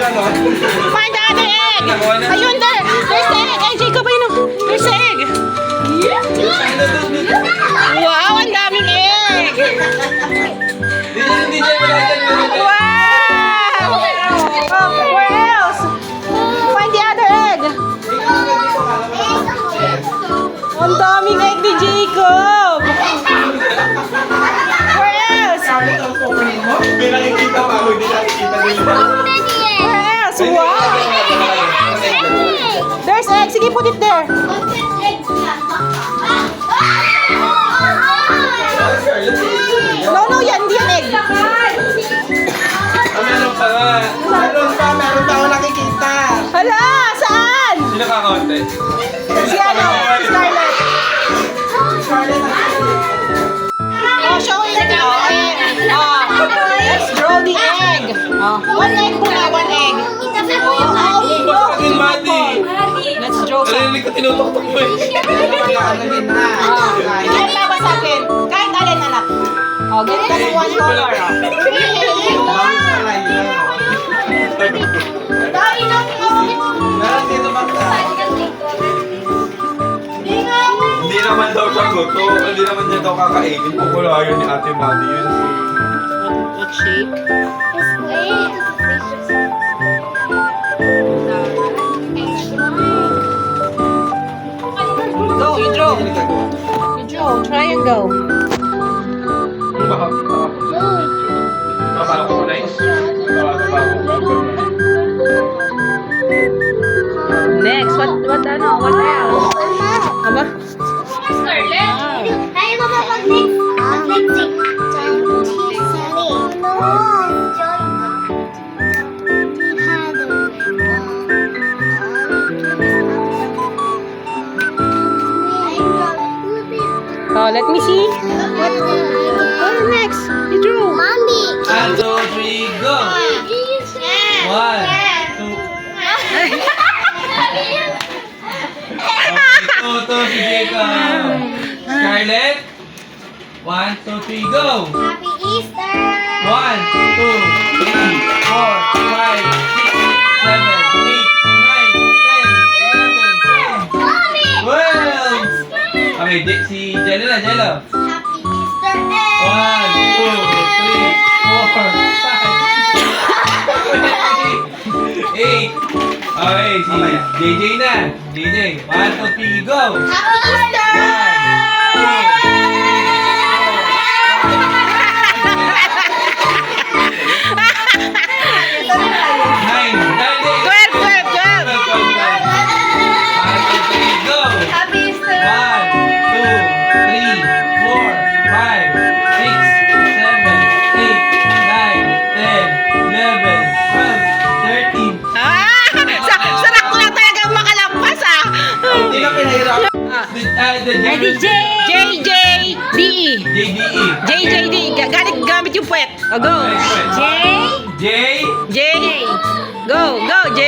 Find the other egg. Ayun, there. There's the egg. Ay, Jacob, ayun. There's the egg. Wow, ang daming egg. Wow. Oh, where else? Find the other egg. Ang daming egg ni Jacob. Where else? May nakikita pa ako, hindi nakikita nila. Where else? Wow. There's egg. Sige, put it there. No, yan. Hindi yan egg. Meron pa nga. Meron pa ako nakikita. Hala, saan? Sino kakaunti? Si ano? Scarlett. Oh, show it now. Let's draw the egg. One egg muna, one egg. Bakit Mati? Let's draw some. Narinig ko tinutok-tok mo eh. Hindi labas sa akin. Kahit alin, anak. Oh, ganito ka ng one color. Hindi naman daw siya gusto. Hindi naman niya daw kakainin. Pupulayan ni Ate Mati yun. What shape? Go, you draw. You draw. Triangle. Baka ko na Next, what else? Aba? Oh, let me see. What next? You drew. Mommy. 1, 2, 3, go! 1, 2. Ito si Jacob. Scarlett. 1, 2, 3, go! Happy Easter. 1, 2, 3, 4, 5, 6, 7, 8, 9, 10, 11, 12. Mommy. 12! Okay, si Jello na, Jello. Happy Easter 1, 2, 3, 4, 5, 8. Okay, si JJ na. JJ, 1, 2, 3, go! Happy Easter. 13. Sarap ko lang talaga makalampas ah. Hindi na pinahirap. The JJ DE. JDE. JJD. Gamit yung puwet. Oh, go. J. J. Go, J.